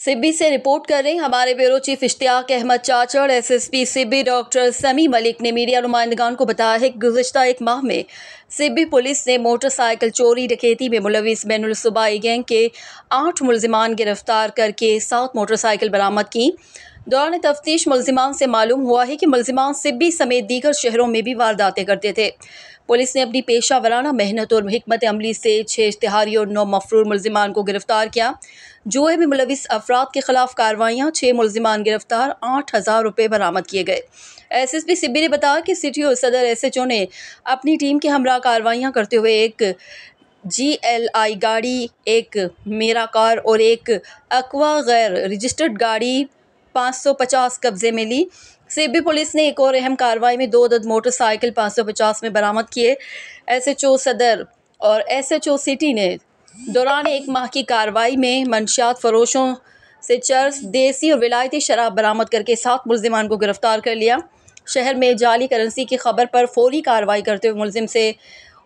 सिब्बी से रिपोर्ट कर रहे हैं हमारे bureau chief Ishtiyaq Ahmad चाचड़। SSP Sibi doctor समी मलिक ने मीडिया नुमाइंदगान को बताया है कि गुज़िश्ता एक माह में सिब्बी पुलिस ने मोटरसाइकिल चोरी डकैती में मुलविस बैनुल सूबाई गैंग के 8 मुलजिमान गिरफ्तार करके 7 मोटरसाइकिल बरामद की। दौरान तफ्तीश मुलजिमान से मालूम हुआ है कि मुलजिमान सिब्बी समेत दीगर शहरों में भी वारदातें करते थे। पुलिस ने अपनी पेशा वराना मेहनत और हिकमत अमली से 6 इश्तिहारी और 9 मफरूर मुलजिमान को गिरफ्तार किया। जुए में मुलविस अफराद के खिलाफ कार्रवाइयाँ, 6 मुलजिमान गिरफ्तार, 8,000 रुपये बरामद किए गए। एसएसपी सिब्बी ने बताया कि सिटी और सदर एसएचओ ने अपनी टीम के हमरा कार्रवाइयाँ करते हुए एक GLI गाड़ी, एक मेरा कार और एक अक्वा गैर रजिस्टर्ड गाड़ी 550 कब्जे में ली। सिब्बी पुलिस ने एक और अहम कार्रवाई में 2 अदद मोटरसाइकिल 550 में बरामद किए। एसएचओ सदर और SHO सिटी ने दौरान एक माह की कार्रवाई में मंशियात फरोशों से चर्स, देसी और विलायती शराब बरामद करके 7 मुलजिमान को गिरफ्तार कर लिया। शहर में जाली करेंसी की खबर पर फौरी कार्रवाई करते हुए मुलजिम से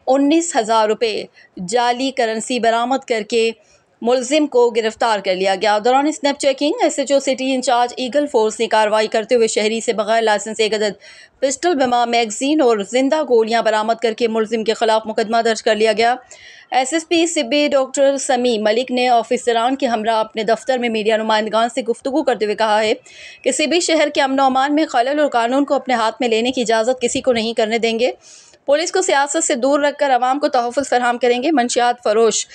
19,000 रुपये जाली करेंसी बरामद करके मुलजिम को गिरफ्तार कर लिया गया। दौरान snap checking SHO city incharge eagle force ने कार्रवाई करते हुए शहरी से बगैर लाइसेंस एक अदद पिस्टल, बमा, मैगजीन और जिंदा गोलियां बरामद करके मुलजिम के खिलाफ मुकदमा दर्ज कर लिया गया। एसएसपी सिब्बी डॉक्टर समी मलिक ने ऑफिसरान के हमरा अपने दफ्तर में मीडिया नुमाइंदगान से गुफ्तगू करते हुए कहा है कि सिब्बी शहर के अमन अमान में खलल और कानून को अपने हाथ में लेने की इजाज़त किसी को नहीं करने देंगे। पुलिस को सियासत से दूर रखकर आवाम को तहफ़्फ़ुज़ फराहम करेंगे। मंशियात फरोश,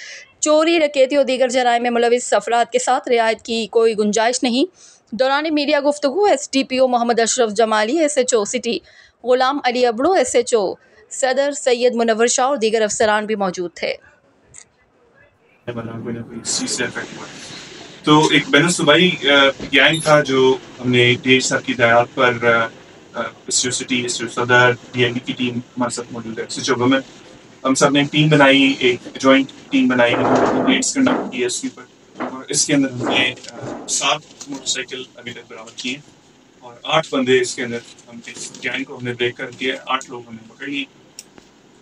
चोरी, डकैती और दीगर जराइम में मुलविस अफराद के साथ रियायत की कोई गुंजाइश नहीं। दौरान मीडिया गुफ्तगू SDPO Mohammad Ashraf Jamali, SHO city Ghulam Ali Abro, SHO सदर सैयद मुनव्वर शाह और दीगर अफसरान भी मौजूद थे। तो एक बैनुल सूबाई गैंग था जो हमने ढेर साहब की हिदायत पर SHO सिटी, SHO सदर, DIB की टीम हमारे साथ मौजूद है, SHO वुमेन, हम सब ने एक टीम बनाई, एक जॉइंट टीम बनाई, रेड्स कंडक्ट किए इसके ऊपर, और इसके अंदर हमने 7 मोटरसाइकिल अभी तक बरामद किए और 8 बंदे इसके अंदर हम इस गैंग को हमने ब्रेक कर दिया। 8 लोग हमने पकड़ लिए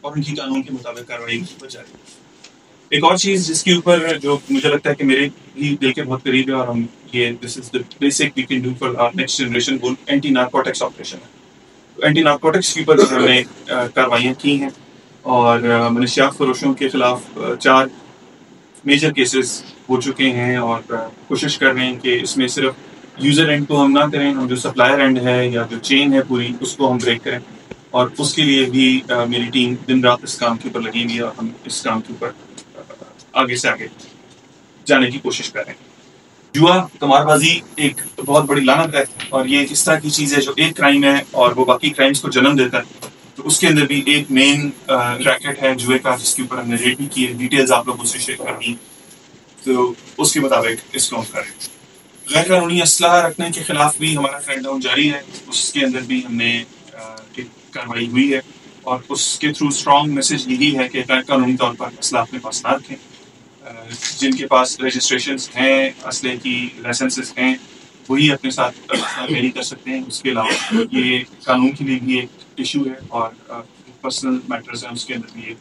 और उनकी कानून के मुताबिक कार्रवाई जारी। एक और चीज़ जिसके ऊपर जो मुझे लगता है कि मेरे भी दिल के बहुत करीब है और हम ये this is the basic we can do for our next generation, वो एंटी नारकोटिक्स ऑपरेशन है। तो एंटी नारकोटिक्स के ऊपर हमने कार्रवाइयाँ की हैं और मनशियात फरोशों के खिलाफ 4 मेजर केसेस हो चुके हैं और कोशिश कर रहे हैं कि इसमें सिर्फ यूज़र एंड को हम ना करें, हम जो सप्लायर एंड है या जो चेन है पूरी उसको हम ब्रेक करें, और उसके लिए भी मेरी टीम दिन रात इस काम के ऊपर लगी हुई है और हम इस काम के ऊपर आगे से आगे जाने की कोशिश कर रहे हैं। जुआ, कमारबाजी एक बहुत बड़ी लानत है और ये इस तरह की चीज़ है जो एक क्राइम है और वो बाकी क्राइम्स को जन्म देता है। तो उसके अंदर भी एक मेन रैकेट है जुए का, जिसके ऊपर हमने रेड भी की है, डिटेल्स आप लोगों से शेयर करनी, तो उसके मुताबिक इसको हम करें। गैर कानूनी असलहा रखने के खिलाफ भी हमारा क्रैक डाउन जारी है, उसके अंदर भी हमने एक कार्रवाई हुई है और उसके थ्रू स्ट्रॉन्ग मैसेज यही है कि गैर कानूनी तौर पर असला अपने पास ना रखें। जिनके पास रजिस्ट्रेशंस हैं, असले की लाइसेंसेस हैं, वही अपने साथ कैरी कर सकते हैं। उसके अलावा ये कानून के लिए भी एक इशू है और पर्सनल मैटर्स हैं, उसके अंदर भी